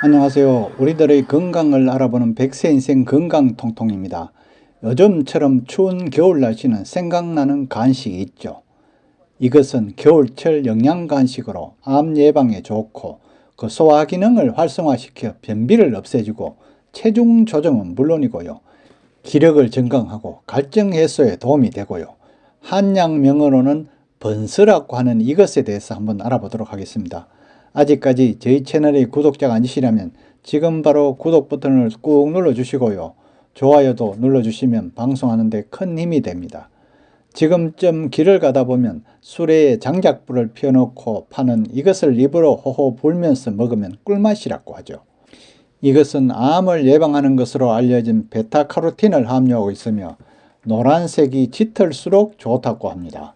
안녕하세요. 우리들의 건강을 알아보는 백세인생 건강통통입니다. 요즘처럼 추운 겨울 날씨는 생각나는 간식이 있죠. 이것은 겨울철 영양간식으로 암 예방에 좋고 그 소화 기능을 활성화시켜 변비를 없애주고 체중 조정은 물론이고요. 기력을 증강하고 갈증 해소에 도움이 되고요. 한약 명어로는 번스라고 하는 이것에 대해서 한번 알아보도록 하겠습니다. 아직까지 저희 채널의 구독자가 아니시라면 지금 바로 구독 버튼을 꾹 눌러주시고요. 좋아요도 눌러주시면 방송하는 데 큰 힘이 됩니다. 지금쯤 길을 가다 보면 수레에 장작불을 피워놓고 파는 이것을 입으로 호호 불면서 먹으면 꿀맛이라고 하죠. 이것은 암을 예방하는 것으로 알려진 베타카로틴을 함유하고 있으며 노란색이 짙을수록 좋다고 합니다.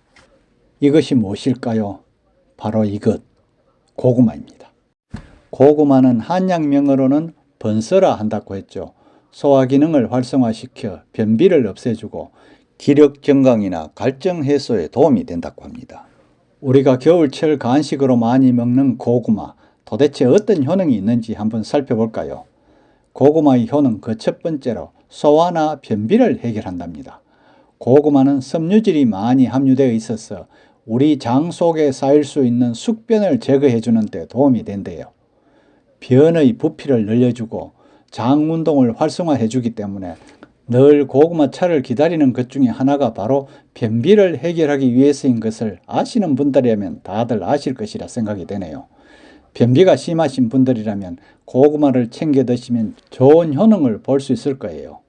이것이 무엇일까요? 바로 이것, 고구마입니다. 고구마는 한약 명어로는 번서라 한다고 했죠. 소화 기능을 활성화시켜 변비를 없애주고 기력 증강이나 갈증 해소에 도움이 된다고 합니다. 우리가 겨울철 간식으로 많이 먹는 고구마, 도대체 어떤 효능이 있는지 한번 살펴볼까요? 고구마의 효능 그 첫 번째로 소화나 변비를 해결한답니다. 고구마는 섬유질이 많이 함유되어 있어서 우리 장 속에 쌓일 수 있는 숙변을 제거해 주는 데 도움이 된대요. 변의 부피를 늘려주고 장 운동을 활성화해 주기 때문에 늘 고구마 차를 기다리는 것 중에 하나가 바로 변비를 해결하기 위해서인 것을 아시는 분들이라면 다들 아실 것이라 생각이 되네요. 변비가 심하신 분들이라면 고구마를 챙겨 드시면 좋은 효능을 볼 수 있을 거예요.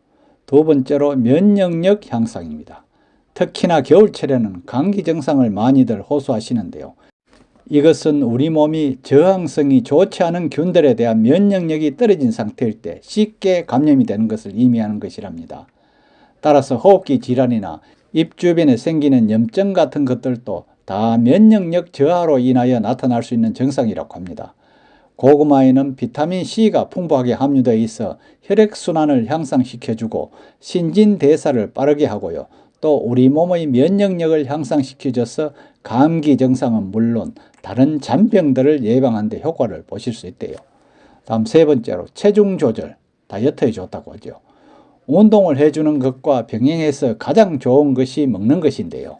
두 번째로 면역력 향상입니다. 특히나 겨울철에는 감기 증상을 많이들 호소하시는데요. 이것은 우리 몸이 저항성이 좋지 않은 균들에 대한 면역력이 떨어진 상태일 때 쉽게 감염이 되는 것을 의미하는 것이랍니다. 따라서 호흡기 질환이나 입 주변에 생기는 염증 같은 것들도 다 면역력 저하로 인하여 나타날 수 있는 증상이라고 합니다. 고구마에는 비타민C가 풍부하게 함유되어 있어 혈액순환을 향상시켜주고 신진대사를 빠르게 하고요. 또 우리 몸의 면역력을 향상시켜줘서 감기 증상은 물론 다른 잔병들을 예방하는 데 효과를 보실 수 있대요. 다음 세 번째로 체중 조절, 다이어트에 좋다고 하죠. 운동을 해주는 것과 병행해서 가장 좋은 것이 먹는 것인데요.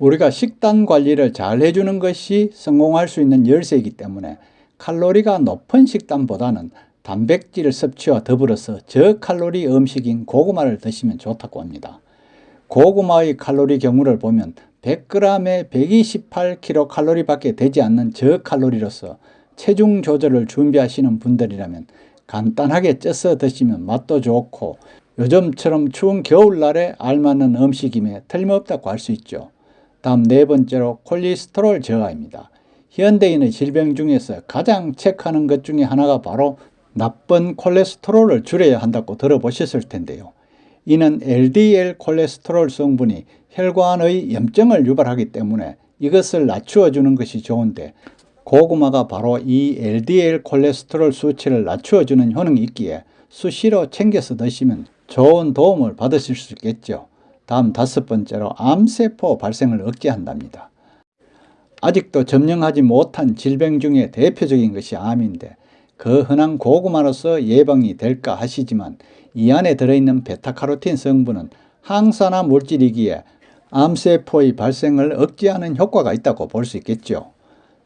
우리가 식단 관리를 잘 해주는 것이 성공할 수 있는 열쇠이기 때문에 칼로리가 높은 식단보다는 단백질 섭취와 더불어서 저칼로리 음식인 고구마를 드시면 좋다고 합니다. 고구마의 칼로리 경우를 보면 100g에 128kcal 밖에 되지 않는 저칼로리로서 체중 조절을 준비하시는 분들이라면 간단하게 쪄서 드시면 맛도 좋고 요즘처럼 추운 겨울날에 알맞는 음식임에 틀림없다고 할 수 있죠. 다음 네 번째로 콜레스테롤 저하입니다. 현대인의 질병 중에서 가장 체크하는 것 중에 하나가 바로 나쁜 콜레스테롤을 줄여야 한다고 들어보셨을 텐데요. 이는 LDL 콜레스테롤 성분이 혈관의 염증을 유발하기 때문에 이것을 낮추어 주는 것이 좋은데 고구마가 바로 이 LDL 콜레스테롤 수치를 낮추어 주는 효능이 있기에 수시로 챙겨서 드시면 좋은 도움을 받으실 수 있겠죠. 다음 다섯 번째로 암세포 발생을 억제한답니다. 아직도 점령하지 못한 질병 중에 대표적인 것이 암인데 그 흔한 고구마로서 예방이 될까 하시지만 이 안에 들어있는 베타카로틴 성분은 항산화 물질이기에 암세포의 발생을 억제하는 효과가 있다고 볼 수 있겠죠.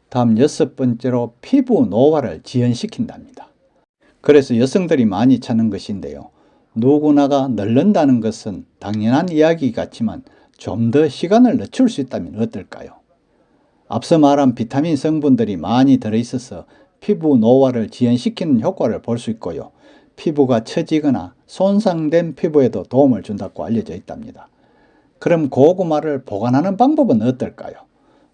다음 여섯 번째로 피부 노화를 지연시킨답니다. 그래서 여성들이 많이 찾는 것인데요. 누구나가 늙는다는 것은 당연한 이야기 같지만 좀 더 시간을 늦출 수 있다면 어떨까요? 앞서 말한 비타민 성분들이 많이 들어있어서 피부 노화를 지연시키는 효과를 볼 수 있고요. 피부가 처지거나 손상된 피부에도 도움을 준다고 알려져 있답니다. 그럼 고구마를 보관하는 방법은 어떨까요?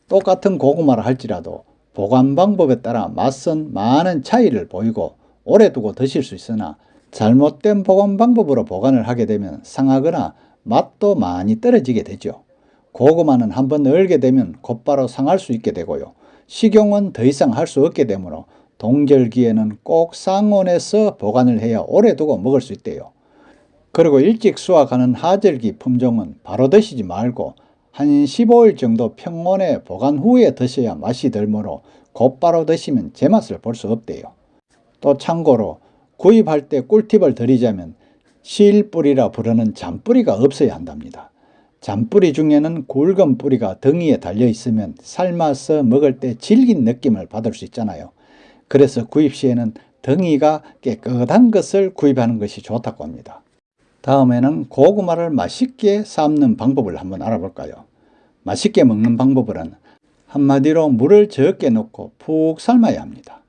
똑같은 고구마를 할지라도 보관 방법에 따라 맛은 많은 차이를 보이고 오래 두고 드실 수 있으나 잘못된 보관 방법으로 보관을 하게 되면 상하거나 맛도 많이 떨어지게 되죠. 고구마는 한번 얼게 되면 곧바로 상할 수 있게 되고요. 식용은 더 이상 할 수 없게 되므로 동절기에는 꼭 상온에서 보관을 해야 오래 두고 먹을 수 있대요. 그리고 일찍 수확하는 하절기 품종은 바로 드시지 말고 한 15일 정도 평온에 보관 후에 드셔야 맛이 들므로 곧바로 드시면 제맛을 볼 수 없대요. 또 참고로 구입할 때 꿀팁을 드리자면 실뿌리라 부르는 잔뿌리가 없어야 한답니다. 잔뿌리 중에는 굵은 뿌리가 덩이에 달려 있으면 삶아서 먹을 때 질긴 느낌을 받을 수 있잖아요. 그래서 구입 시에는 덩이가 깨끗한 것을 구입하는 것이 좋다고 합니다. 다음에는 고구마를 맛있게 삶는 방법을 한번 알아볼까요? 맛있게 먹는 방법은 한마디로 물을 적게 넣고 푹 삶아야 합니다.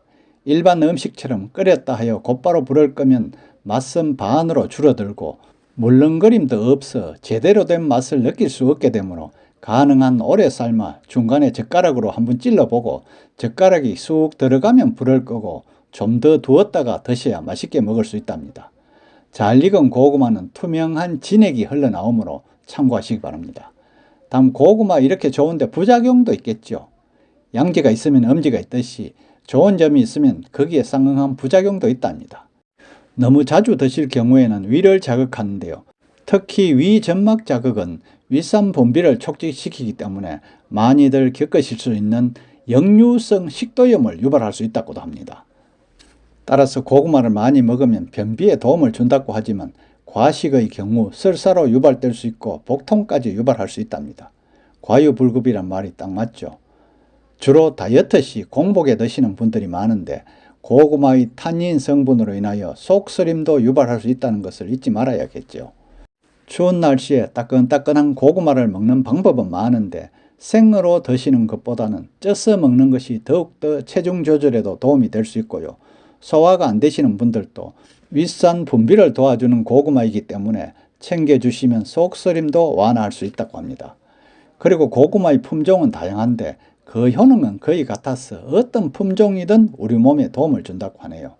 일반 음식처럼 끓였다 하여 곧바로 불을 끄면 맛은 반으로 줄어들고 물렁거림도 없어 제대로 된 맛을 느낄 수 없게 되므로 가능한 오래 삶아 중간에 젓가락으로 한번 찔러보고 젓가락이 쑥 들어가면 불을 끄고 좀 더 두었다가 드셔야 맛있게 먹을 수 있답니다. 잘 익은 고구마는 투명한 진액이 흘러나오므로 참고하시기 바랍니다. 다음 고구마 이렇게 좋은데 부작용도 있겠죠. 양지가 있으면 엄지가 있듯이 좋은 점이 있으면 거기에 쌍응한 부작용도 있답니다. 너무 자주 드실 경우에는 위를 자극하는데요. 특히 위 점막 자극은 윗산 분비를 촉진시키기 때문에 많이들 겪으실 수 있는 역류성 식도염을 유발할 수 있다고도 합니다. 따라서 고구마를 많이 먹으면 변비에 도움을 준다고 하지만 과식의 경우 설사로 유발될 수 있고 복통까지 유발할 수 있답니다. 과유불급이란 말이 딱 맞죠. 주로 다이어트 시 공복에 드시는 분들이 많은데 고구마의 탄닌 성분으로 인하여 속쓰림도 유발할 수 있다는 것을 잊지 말아야겠죠. 추운 날씨에 따끈따끈한 고구마를 먹는 방법은 많은데 생으로 드시는 것보다는 쪄서 먹는 것이 더욱더 체중 조절에도 도움이 될 수 있고요. 소화가 안 되시는 분들도 윗산 분비를 도와주는 고구마이기 때문에 챙겨주시면 속쓰림도 완화할 수 있다고 합니다. 그리고 고구마의 품종은 다양한데 그 효능은 거의 같아서 어떤 품종이든 우리 몸에 도움을 준다고 하네요.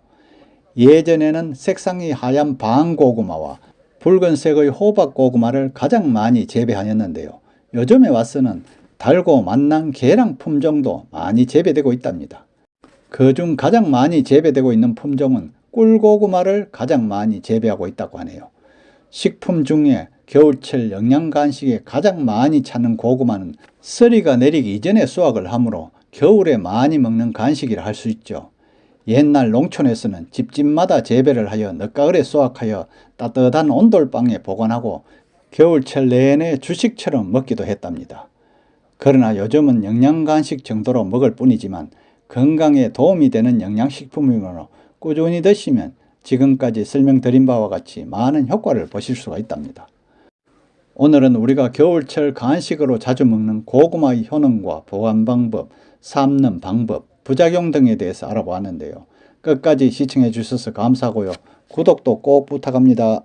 예전에는 색상이 하얀 방고구마와 붉은색의 호박고구마를 가장 많이 재배하였는데요. 요즘에 와서는 달고 맛난 계랑 품종도 많이 재배되고 있답니다. 그중 가장 많이 재배되고 있는 품종은 꿀고구마를 가장 많이 재배하고 있다고 하네요. 식품 중에 겨울철 영양간식에 가장 많이 찾는 고구마는 서리가 내리기 이전에 수확을 하므로 겨울에 많이 먹는 간식이라 할 수 있죠. 옛날 농촌에서는 집집마다 재배를 하여 늦가을에 수확하여 따뜻한 온돌방에 보관하고 겨울철 내내 주식처럼 먹기도 했답니다. 그러나 요즘은 영양간식 정도로 먹을 뿐이지만 건강에 도움이 되는 영양식품이므로 꾸준히 드시면 지금까지 설명드린 바와 같이 많은 효과를 보실 수가 있답니다. 오늘은 우리가 겨울철 간식으로 자주 먹는 고구마의 효능과 보관 방법, 삶는 방법, 부작용 등에 대해서 알아보았는데요. 끝까지 시청해 주셔서 감사하고요. 구독도 꼭 부탁합니다.